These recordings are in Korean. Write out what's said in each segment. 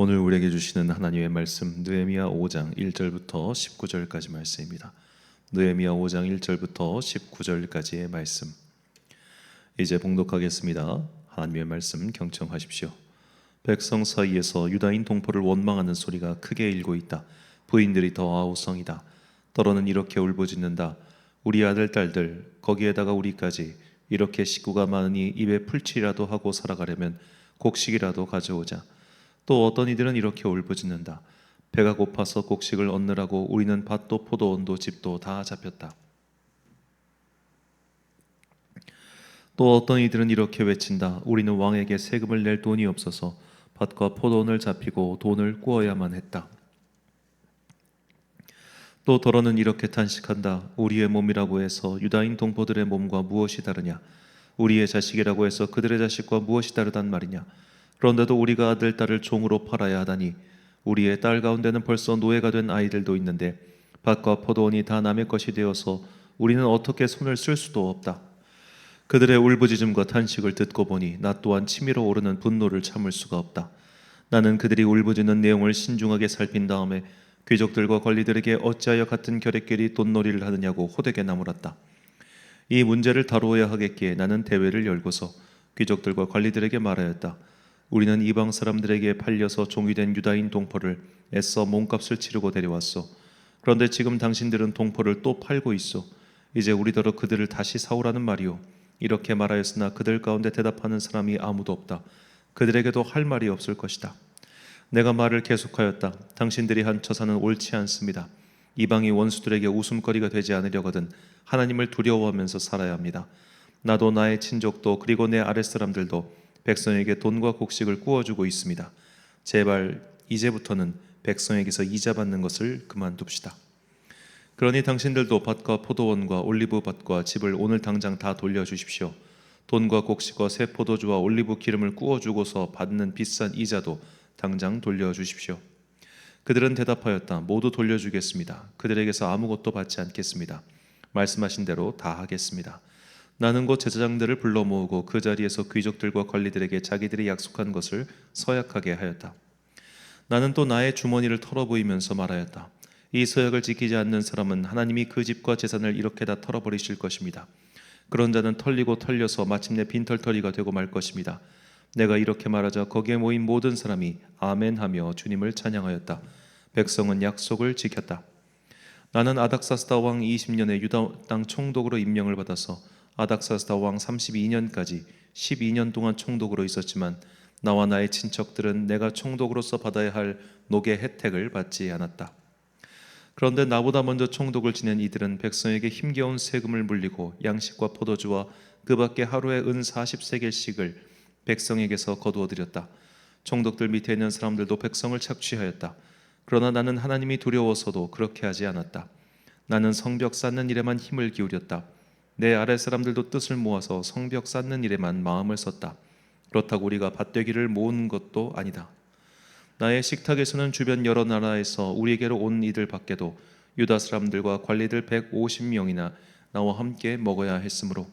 오늘 우리에게 주시는 하나님의 말씀 느헤미야 5장 1절부터 19절까지 말씀입니다. 느헤미야 5장 1절부터 19절까지의 말씀. 이제 봉독하겠습니다. 하나님의 말씀 경청하십시오. 백성 사이에서 유다인 동포를 원망하는 소리가 크게 일고 있다. 부인들이 더 아우성이다. 더러는 이렇게 울부짖는다. 우리 아들 딸들 거기에다가 우리까지 이렇게 식구가 많으니 입에 풀칠이라도 하고 살아가려면 곡식이라도 가져오자. 또 어떤 이들은 이렇게 울부짖는다. 배가 고파서 곡식을 얻느라고 우리는 밭도 포도원도 집도 다 잡혔다. 또 어떤 이들은 이렇게 외친다. 우리는 왕에게 세금을 낼 돈이 없어서 밭과 포도원을 잡히고 돈을 꾸어야만 했다. 또 더러는 이렇게 탄식한다. 우리의 몸이라고 해서 유다인 동포들의 몸과 무엇이 다르냐? 우리의 자식이라고 해서 그들의 자식과 무엇이 다르단 말이냐? 그런데도 우리가 아들, 딸을 종으로 팔아야 하다니 우리의 딸 가운데는 벌써 노예가 된 아이들도 있는데 밭과 포도원이 다 남의 것이 되어서 우리는 어떻게 손을 쓸 수도 없다. 그들의 울부짖음과 탄식을 듣고 보니 나 또한 치밀어 오르는 분노를 참을 수가 없다. 나는 그들이 울부짖는 내용을 신중하게 살핀 다음에 귀족들과 관리들에게 어찌하여 같은 결의끼리 돈놀이를 하느냐고 호되게 나무랐다. 이 문제를 다루어야 하겠기에 나는 대회를 열고서 귀족들과 관리들에게 말하였다. 우리는 이방 사람들에게 팔려서 종이 된 유다인 동포를 애써 몸값을 치르고 데려왔소. 그런데 지금 당신들은 동포를 또 팔고 있소. 이제 우리더러 그들을 다시 사오라는 말이오. 이렇게 말하였으나 그들 가운데 대답하는 사람이 아무도 없다. 그들에게도 할 말이 없을 것이다. 내가 말을 계속하였다. 당신들이 한 처사는 옳지 않습니다. 이방이 원수들에게 웃음거리가 되지 않으려거든 하나님을 두려워하면서 살아야 합니다. 나도 나의 친족도 그리고 내 아랫사람들도 백성에게 돈과 곡식을 구워주고 있습니다. 제발 이제부터는 백성에게서 이자 받는 것을 그만둡시다. 그러니 당신들도 밭과 포도원과 올리브 밭과 집을 오늘 당장 다 돌려주십시오. 돈과 곡식과 새 포도주와 올리브 기름을 구워주고서 받는 비싼 이자도 당장 돌려주십시오. 그들은 대답하였다. 모두 돌려주겠습니다. 그들에게서 아무것도 받지 않겠습니다. 말씀하신 대로 다 하겠습니다. 나는 곧 제사장들을 불러 모으고 그 자리에서 귀족들과 관리들에게 자기들이 약속한 것을 서약하게 하였다. 나는 또 나의 주머니를 털어보이면서 말하였다. 이 서약을 지키지 않는 사람은 하나님이 그 집과 재산을 이렇게 다 털어버리실 것입니다. 그런 자는 털리고 털려서 마침내 빈털터리가 되고 말 것입니다. 내가 이렇게 말하자 거기에 모인 모든 사람이 아멘하며 주님을 찬양하였다. 백성은 약속을 지켰다. 나는 아닥사스다 왕 20년에 유다 땅 총독으로 임명을 받아서 아닥사스다 왕 32년까지 12년 동안 총독으로 있었지만 나와 나의 친척들은 내가 총독으로서 받아야 할 녹의 혜택을 받지 않았다. 그런데 나보다 먼저 총독을 지낸 이들은 백성에게 힘겨운 세금을 물리고 양식과 포도주와 그 밖에 하루에 은 40세겔씩을 백성에게서 거두어들였다. 총독들 밑에 있는 사람들도 백성을 착취하였다. 그러나 나는 하나님이 두려워서도 그렇게 하지 않았다. 나는 성벽 쌓는 일에만 힘을 기울였다. 내 아랫사람들도 뜻을 모아서 성벽 쌓는 일에만 마음을 썼다. 그렇다고 우리가 밭되기를 모은 것도 아니다. 나의 식탁에서는 주변 여러 나라에서 우리에게로 온 이들 밖에도 유다 사람들과 관리들 150명이나 나와 함께 먹어야 했으므로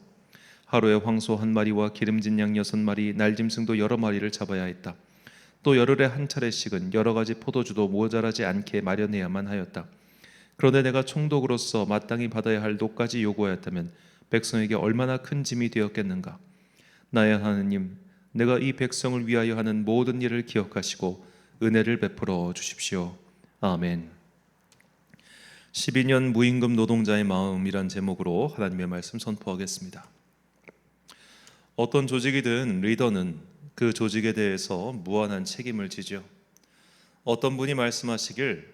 하루에 황소 한 마리와 기름진 양 6마리, 날짐승도 여러 마리를 잡아야 했다. 또 열흘에 한 차례씩은 여러 가지 포도주도 모자라지 않게 마련해야만 하였다. 그런데 내가 총독으로서 마땅히 받아야 할 녹까지 요구하였다면 백성에게 얼마나 큰 짐이 되었겠는가. 나의 하나님, 내가 이 백성을 위하여 하는 모든 일을 기억하시고 은혜를 베풀어 주십시오. 아멘. 12년 무임금 노동자의 마음이란 제목으로 하나님의 말씀 선포하겠습니다. 어떤 조직이든 리더는 그 조직에 대해서 무한한 책임을 지죠. 어떤 분이 말씀하시길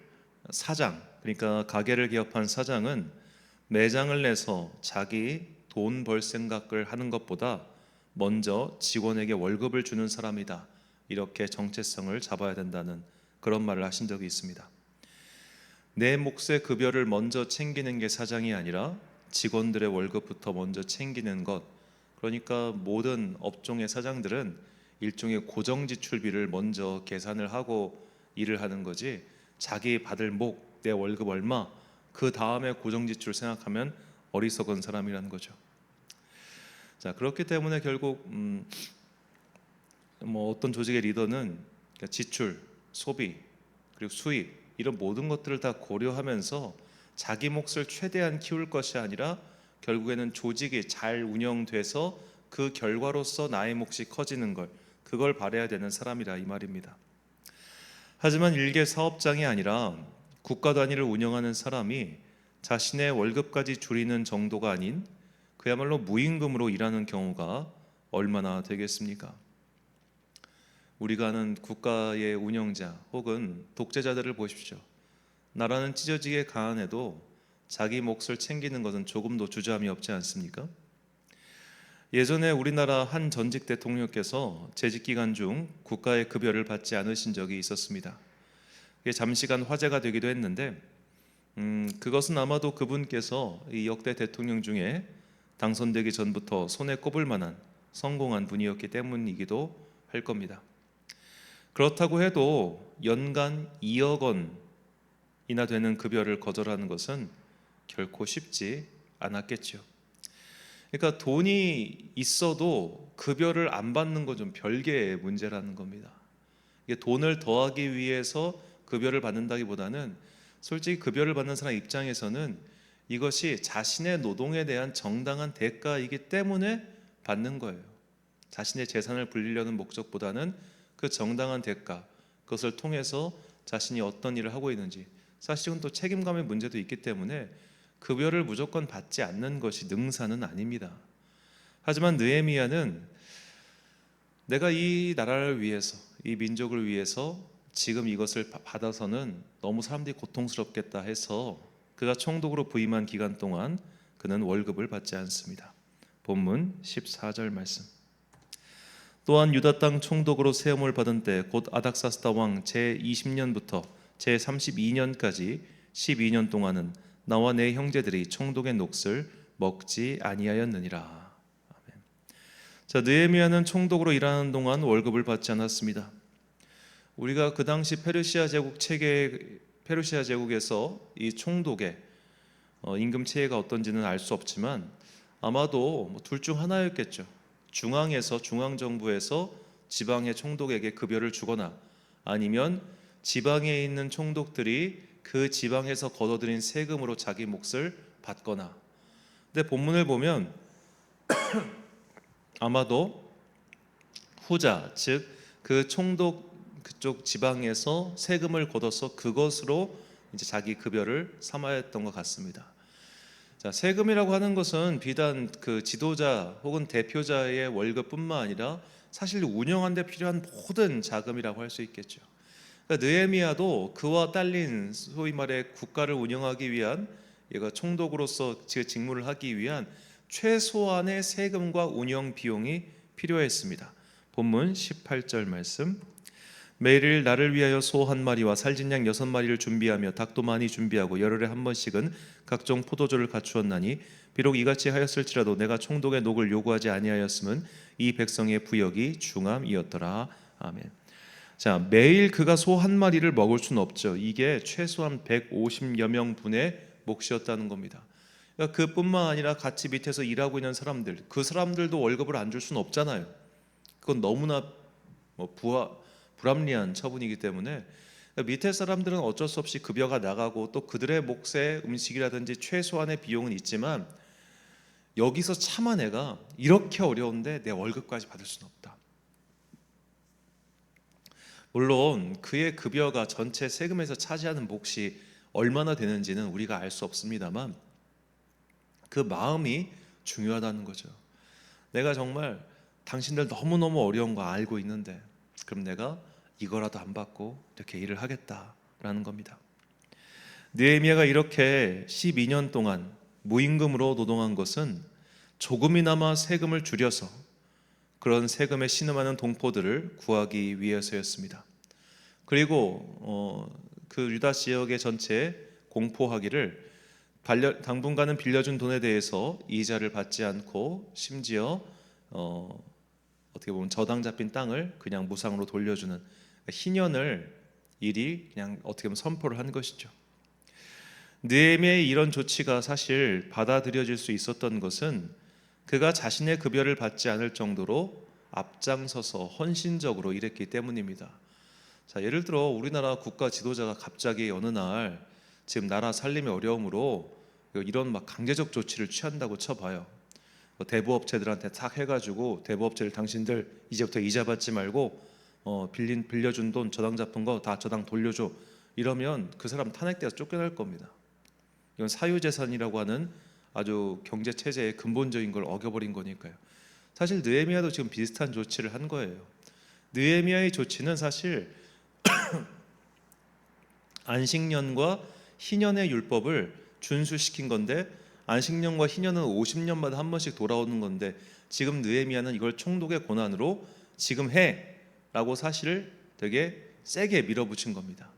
사장, 그러니까 가게를 개업한 사장은 매장을 내서 자기 돈 벌 생각을 하는 것보다 먼저 직원에게 월급을 주는 사람이다. 이렇게 정체성을 잡아야 된다는 그런 말을 하신 적이 있습니다. 내 몫의 급여를 먼저 챙기는 게 사장이 아니라 직원들의 월급부터 먼저 챙기는 것. 그러니까 모든 업종의 사장들은 일종의 고정 지출비를 먼저 계산을 하고 일을 하는 거지, 자기 받을 목, 내 월급 얼마, 그 다음에 고정 지출 생각하면 어리석은 사람이라는 거죠. 자, 그렇기 때문에 결국 어떤 조직의 리더는 지출, 소비, 그리고 수입, 이런 모든 것들을 다 고려하면서 자기 몫을 최대한 키울 것이 아니라 결국에는 조직이 잘 운영돼서 그 결과로서 나의 몫이 커지는 걸, 그걸 바라야 되는 사람이라 이 말입니다. 하지만 일개 사업장이 아니라 국가 단위를 운영하는 사람이 자신의 월급까지 줄이는 정도가 아닌 그야말로 무임금으로 일하는 경우가 얼마나 되겠습니까? 우리가 아는 국가의 운영자 혹은 독재자들을 보십시오. 나라는 찢어지게 가난해도 자기 몫을 챙기는 것은 조금도 주저함이 없지 않습니까? 예전에 우리나라 한 전직 대통령께서 재직 기간 중 국가의 급여를 받지 않으신 적이 있었습니다. 그게 잠시간 화제가 되기도 했는데 그것은 아마도 그분께서 이 역대 대통령 중에 당선되기 전부터 손에 꼽을 만한 성공한 분이었기 때문이기도 할 겁니다. 그렇다고 해도 연간 2억 원이나 되는 급여를 거절하는 것은 결코 쉽지 않았겠죠. 그러니까 돈이 있어도 급여를 안 받는 건 좀 별개의 문제라는 겁니다. 이게 돈을 더하기 위해서 급여를 받는다기보다는 솔직히 급여를 받는 사람 입장에서는 이것이 자신의 노동에 대한 정당한 대가이기 때문에 받는 거예요. 자신의 재산을 불리려는 목적보다는 그 정당한 대가, 그것을 통해서 자신이 어떤 일을 하고 있는지, 사실은 또 책임감의 문제도 있기 때문에 급여를 무조건 받지 않는 것이 능사는 아닙니다. 하지만 느헤미야는 내가 이 나라를 위해서, 이 민족을 위해서 지금 이것을 받아서는 너무 사람들이 고통스럽겠다 해서 그가 총독으로 부임한 기간 동안 그는 월급을 받지 않습니다. 본문 14절 말씀. 또한 유다 땅 총독으로 세움을 받은 때 곧 아닥사스다 왕 제20년부터 제32년까지 12년 동안은 나와 내 형제들이 총독의 몫을 먹지 아니하였느니라. 아멘. 자, 느헤미야는 총독으로 일하는 동안 월급을 받지 않았습니다. 우리가 그 당시 페르시아 제국에서 이 총독의 임금 체계가 어떤지는 알 수 없지만 아마도 둘 중 하나였겠죠. 중앙정부에서 지방의 총독에게 급여를 주거나 아니면 지방에 있는 총독들이 그 지방에서 걷어들인 세금으로 자기 몫을 받거나. 근데 본문을 보면 아마도 후자, 즉 그 총독 그쪽 지방에서 세금을 걷어서 그것으로 이제 자기 급여를 삼아야 했던 것 같습니다. 자, 세금이라고 하는 것은 비단 그 지도자 혹은 대표자의 월급뿐만 아니라 사실 운영하는 데 필요한 모든 자금이라고 할 수 있겠죠. 그러니까 느헤미야도 그와 딸린 소위 말해 국가를 운영하기 위한, 얘가 총독으로서 직무를 하기 위한 최소한의 세금과 운영 비용이 필요했습니다. 본문 18절 말씀. 매일 나를 위하여 소 한 마리와 살진 양 6마리를 준비하며 닭도 많이 준비하고 열흘에 한 번씩은 각종 포도주를 갖추었나니 비록 이같이 하였을지라도 내가 총독의 녹을 요구하지 아니하였음은 이 백성의 부역이 중함이었더라. 아멘. 자, 매일 그가 소 한 마리를 먹을 수는 없죠. 이게 최소한 150여 명분의 몫이었다는 겁니다. 그러니까 그뿐만 아니라 같이 밑에서 일하고 있는 사람들, 그 사람들도 월급을 안 줄 수는 없잖아요. 그건 너무나 불합리한 처분이기 때문에 밑에 사람들은 어쩔 수 없이 급여가 나가고 또 그들의 몫의 음식이라든지 최소한의 비용은 있지만 여기서 참아내가 이렇게 어려운데 내 월급까지 받을 수는 없다. 물론 그의 급여가 전체 세금에서 차지하는 몫이 얼마나 되는지는 우리가 알 수 없습니다만 그 마음이 중요하다는 거죠. 내가 정말 당신들 너무너무 어려운 거 알고 있는데 그럼 내가 이거라도 안 받고 이렇게 일을 하겠다라는 겁니다. 느헤미야가 이렇게 12년 동안 무임금으로 노동한 것은 조금이나마 세금을 줄여서 그런 세금에 신음하는 동포들을 구하기 위해서였습니다. 그리고 그 유다 지역의 전체에 공포하기를 당분간은 빌려준 돈에 대해서 이자를 받지 않고 심지어 어떻게 보면 저당 잡힌 땅을 그냥 무상으로 돌려주는 희년을 일이 그냥 어떻게 보면 선포를 한 것이죠. 느헤미야의 이런 조치가 사실 받아들여질 수 있었던 것은 그가 자신의 급여를 받지 않을 정도로 앞장서서 헌신적으로 일했기 때문입니다. 자, 예를 들어 우리나라 국가 지도자가 갑자기 어느 날 지금 나라 살림이 어려움으로 이런 막 강제적 조치를 취한다고 쳐봐요. 대부업체들한테 탁 해가지고 대부업체를 당신들 이제부터 이자 받지 말고 빌려준 돈 저당 잡은 거 다 저당 돌려줘, 이러면 그 사람 탄핵돼서 쫓겨날 겁니다. 이건 사유재산이라고 하는 아주 경제 체제의 근본적인 걸 어겨버린 거니까요. 사실 느헤미야도 지금 비슷한 조치를 한 거예요. 느헤미야의 조치는 사실 안식년과 희년의 율법을 준수시킨 건데, 안식년과 희년은 50년마다 한 번씩 돌아오는 건데 지금 느헤미야는 이걸 총독의 권한으로 지금 해라고 사실을 되게 세게 밀어붙인 겁니다.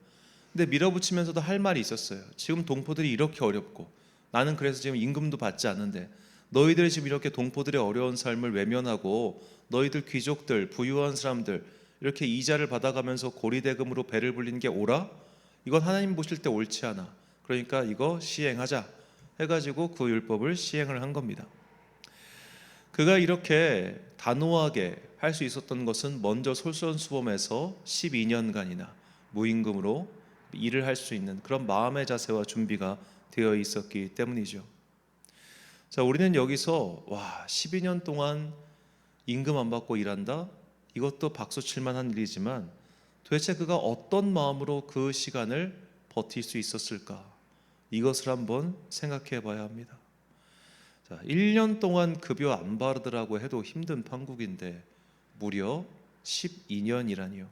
근데 밀어붙이면서도 할 말이 있었어요. 지금 동포들이 이렇게 어렵고 나는 그래서 지금 임금도 받지 않는데 너희들이 지금 이렇게 동포들의 어려운 삶을 외면하고 너희들 귀족들 부유한 사람들 이렇게 이자를 받아가면서 고리대금으로 배를 불리는 게 옳아? 이건 하나님 보실 때 옳지 않아. 그러니까 이거 시행하자 해가지고 그 율법을 시행을 한 겁니다. 그가 이렇게 단호하게 할 수 있었던 것은 먼저 솔선수범해서 12년간이나 무임금으로 일을 할 수 있는 그런 마음의 자세와 준비가 되어 있었기 때문이죠. 자, 우리는 여기서 12년 동안 임금 안 받고 일한다? 이것도 박수 칠 만한 일이지만 도대체 그가 어떤 마음으로 그 시간을 버틸 수 있었을까? 이것을 한번 생각해 봐야 합니다. 자, 1년 동안 급여 안 받으라고 해도 힘든 판국인데 무려 12년이라니요.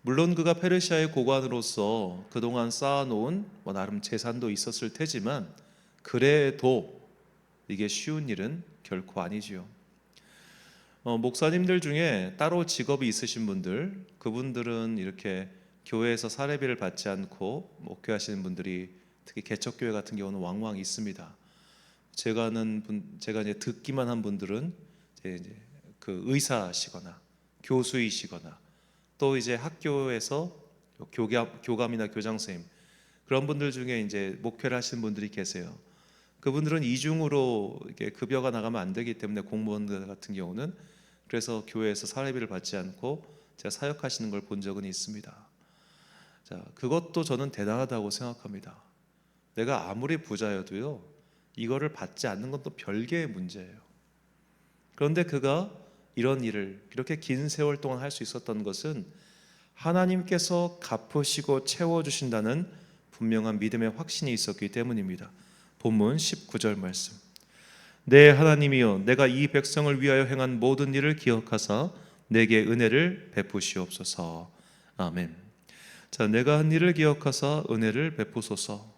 물론 그가 페르시아의 고관으로서 그동안 쌓아놓은 나름 재산도 있었을 테지만 그래도 이게 쉬운 일은 결코 아니지요. 목사님들 중에 따로 직업이 있으신 분들, 그분들은 이렇게 교회에서 사례비를 받지 않고 목회하시는 분들이 특히 개척교회 같은 경우는 왕왕 있습니다. 제가 이제 듣기만 한 분들은 이제 그 의사시거나 교수이시거나 또 이제 학교에서 교감이나 교장 선생님 그런 분들 중에 이제 목회를 하시는 분들이 계세요. 그분들은 이중으로 이렇게 급여가 나가면 안 되기 때문에 공무원들 같은 경우는 그래서 교회에서 사례비를 받지 않고 제가 사역하시는 걸 본 적은 있습니다. 자, 그것도 저는 대단하다고 생각합니다. 내가 아무리 부자여도요, 이거를 받지 않는 건 또 별개의 문제예요. 그런데 그가 이런 일을 이렇게 긴 세월 동안 할 수 있었던 것은 하나님께서 갚으시고 채워주신다는 분명한 믿음의 확신이 있었기 때문입니다. 본문 19절 말씀. 내 하나님이여, 내가 이 백성을 위하여 행한 모든 일을 기억하사 내게 은혜를 베푸시옵소서. 아멘. 자, 내가 한 일을 기억하사 은혜를 베푸소서.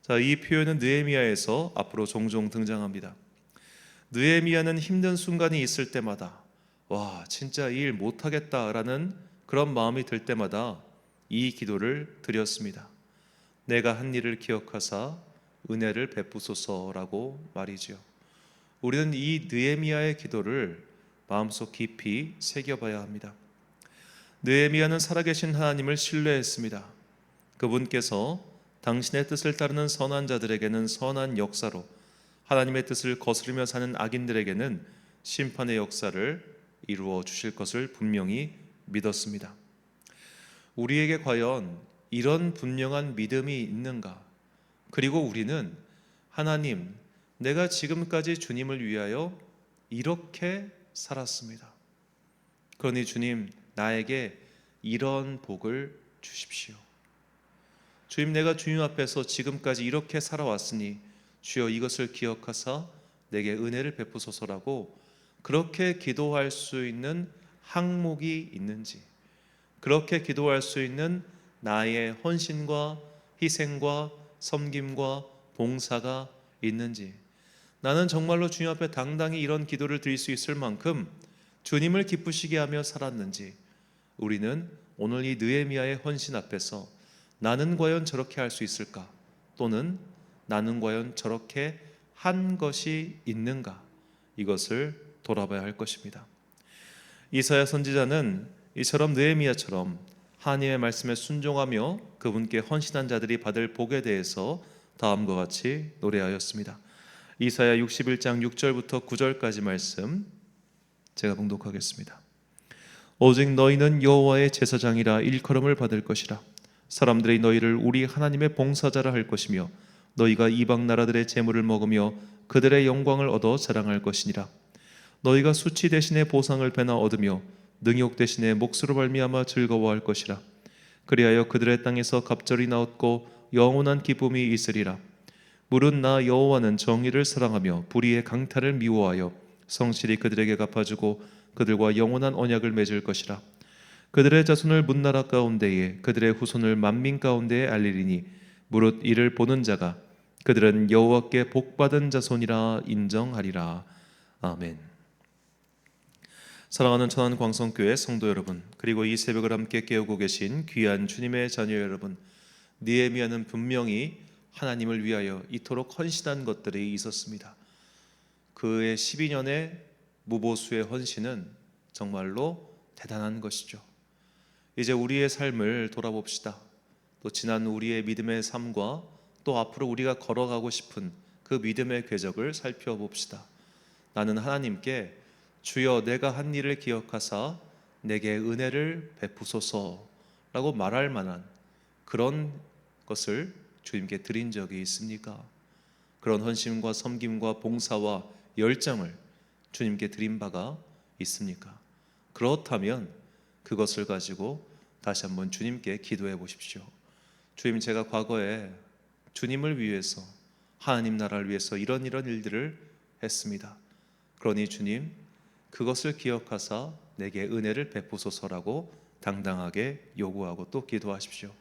자, 이 표현은 느헤미야에서 앞으로 종종 등장합니다. 느헤미야는 힘든 순간이 있을 때마다 진짜 이 일 못하겠다라는 그런 마음이 들 때마다 이 기도를 드렸습니다. 내가 한 일을 기억하사 은혜를 베푸소서라고 말이지요. 우리는 이 느헤미야의 기도를 마음속 깊이 새겨봐야 합니다. 느헤미야는 살아계신 하나님을 신뢰했습니다. 그분께서 당신의 뜻을 따르는 선한 자들에게는 선한 역사로, 하나님의 뜻을 거스르며 사는 악인들에게는 심판의 역사를 이루어 주실 것을 분명히 믿었습니다. 우리에게 과연 이런 분명한 믿음이 있는가? 그리고 우리는 하나님, 내가 지금까지 주님을 위하여 이렇게 살았습니다. 그러니 주님, 나에게 이런 복을 주십시오. 주님, 내가 주님 앞에서 지금까지 이렇게 살아왔으니 주여 이것을 기억하사 내게 은혜를 베푸소서라고 그렇게 기도할 수 있는 항목이 있는지, 그렇게 기도할 수 있는 나의 헌신과 희생과 섬김과 봉사가 있는지, 나는 정말로 주님 앞에 당당히 이런 기도를 드릴 수 있을 만큼 주님을 기쁘시게 하며 살았는지, 우리는 오늘 이 느헤미야의 헌신 앞에서 나는 과연 저렇게 할 수 있을까? 또는 나는 과연 저렇게 한 것이 있는가? 이것을 돌아봐야 할 것입니다. 이사야 선지자는 이처럼 느헤미야처럼 하나님의 말씀에 순종하며 그분께 헌신한 자들이 받을 복에 대해서 다음과 같이 노래하였습니다. 이사야 61장 6절부터 9절까지 말씀 제가 봉독하겠습니다. 오직 너희는 여호와의 제사장이라 일컬음을 받을 것이라. 사람들이 너희를 우리 하나님의 봉사자라 할 것이며 너희가 이방 나라들의 재물을 먹으며 그들의 영광을 얻어 자랑할 것이니라. 너희가 수치 대신에 보상을 배나 얻으며 능욕 대신에 몫으로 말미암아 즐거워할 것이라. 그리하여 그들의 땅에서 갑절이 나옵고 영원한 기쁨이 있으리라. 물은 나 여호와는 정의를 사랑하며 불의의 강탈을 미워하여 성실히 그들에게 갚아주고 그들과 영원한 언약을 맺을 것이라. 그들의 자손을 문나라 가운데에 그들의 후손을 만민 가운데에 알리리니 무릇 이를 보는 자가 그들은 여호와께 복받은 자손이라 인정하리라. 아멘. 사랑하는 천안광성교회 성도 여러분, 그리고 이 새벽을 함께 깨우고 계신 귀한 주님의 자녀 여러분, 느헤미야는 분명히 하나님을 위하여 이토록 헌신한 것들이 있었습니다. 그의 12년의 무보수의 헌신은 정말로 대단한 것이죠. 이제 우리의 삶을 돌아봅시다. 또 지난 우리의 믿음의 삶과 또 앞으로 우리가 걸어가고 싶은 그 믿음의 궤적을 살펴봅시다. 나는 하나님께 주여 내가 한 일을 기억하사 내게 은혜를 베푸소서라고 말할 만한 그런 것을 주님께 드린 적이 있습니까? 그런 헌신과 섬김과 봉사와 열정을 주님께 드린 바가 있습니까? 그렇다면 그것을 가지고 다시 한번 주님께 기도해 보십시오. 주님, 제가 과거에 주님을 위해서, 하나님 나라를 위해서 이런 일들을 했습니다. 그러니 주님, 그것을 기억하사 내게 은혜를 베푸소서라고 당당하게 요구하고 또 기도하십시오.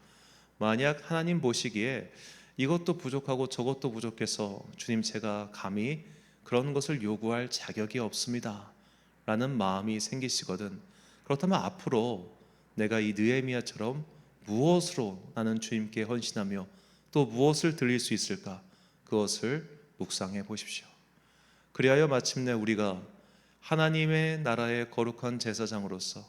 만약 하나님 보시기에 이것도 부족하고 저것도 부족해서 주님, 제가 감히 그런 것을 요구할 자격이 없습니다 라는 마음이 생기시거든, 그렇다면 앞으로 내가 이 느헤미야처럼 무엇으로 나는 주님께 헌신하며 또 무엇을 드릴 수 있을까, 그것을 묵상해 보십시오. 그리하여 마침내 우리가 하나님의 나라의 거룩한 제사장으로서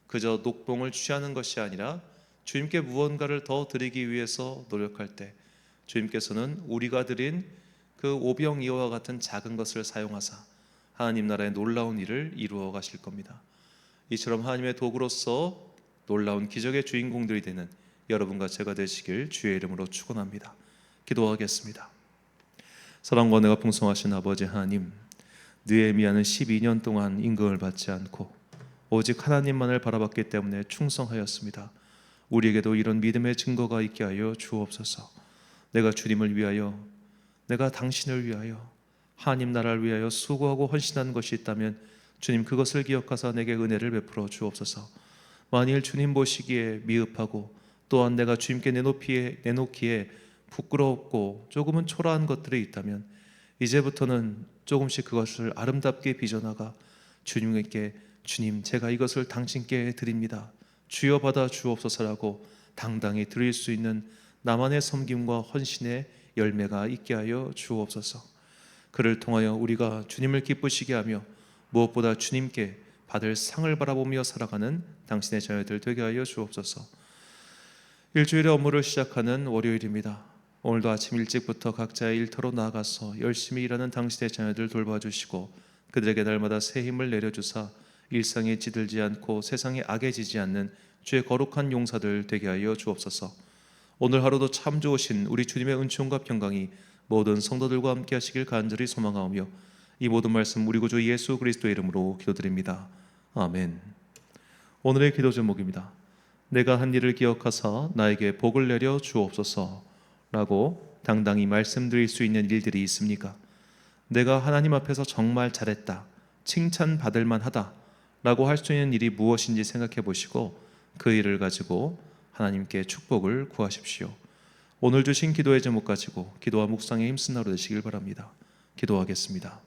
그저 녹봉을 취하는 것이 아니라 주님께 무언가를 더 드리기 위해서 노력할 때 주님께서는 우리가 드린 그 오병이어와 같은 작은 것을 사용하사 하나님 나라의 놀라운 일을 이루어 가실 겁니다. 이처럼 하나님의 도구로서 놀라운 기적의 주인공들이 되는 여러분과 제가 되시길 주의 이름으로 축원합니다. 기도하겠습니다. 사랑과 은혜가 풍성하신 아버지 하나님, 느헤미야는 12년 동안 임금을 받지 않고 오직 하나님만을 바라봤기 때문에 충성하였습니다. 우리에게도 이런 믿음의 증거가 있게 하여 주옵소서. 내가 주님을 위하여, 내가 당신을 위하여, 하나님 나라를 위하여 수고하고 헌신한 것이 있다면 주님, 그것을 기억하사 내게 은혜를 베풀어 주옵소서. 만일 주님 보시기에 미흡하고 또한 내가 주님께 내놓기에 부끄럽고 조금은 초라한 것들이 있다면 이제부터는 조금씩 그것을 아름답게 빚어나가 주님께, 주님, 제가 이것을 당신께 드립니다, 주여 받아 주옵소서라고 당당히 드릴 수 있는 나만의 섬김과 헌신의 열매가 있게 하여 주옵소서. 그를 통하여 우리가 주님을 기쁘시게 하며 무엇보다 주님께 받을 상을 바라보며 살아가는 당신의 자녀들 되게 하여 주옵소서. 일주일의 업무를 시작하는 월요일입니다. 오늘도 아침 일찍부터 각자의 일터로 나아가서 열심히 일하는 당신의 자녀들 돌봐주시고 그들에게 날마다 새 힘을 내려주사 일상에 찌들지 않고 세상에 악해지지 않는 주의 거룩한 용사들 되게 하여 주옵소서. 오늘 하루도 참 좋으신 우리 주님의 은총과 평강이 모든 성도들과 함께 하시길 간절히 소망하오며 이 모든 말씀 우리 구주 예수 그리스도의 이름으로 기도드립니다. 아멘. 오늘의 기도 제목입니다. 내가 한 일을 기억하사 나에게 복을 내려 주옵소서 라고 당당히 말씀드릴 수 있는 일들이 있습니까? 내가 하나님 앞에서 정말 잘했다, 칭찬받을 만하다 라고 할 수 있는 일이 무엇인지 생각해 보시고 그 일을 가지고 하나님께 축복을 구하십시오. 오늘 주신 기도의 제목 가지고 기도와 묵상에 힘쓴 하루 되시길 바랍니다. 기도하겠습니다.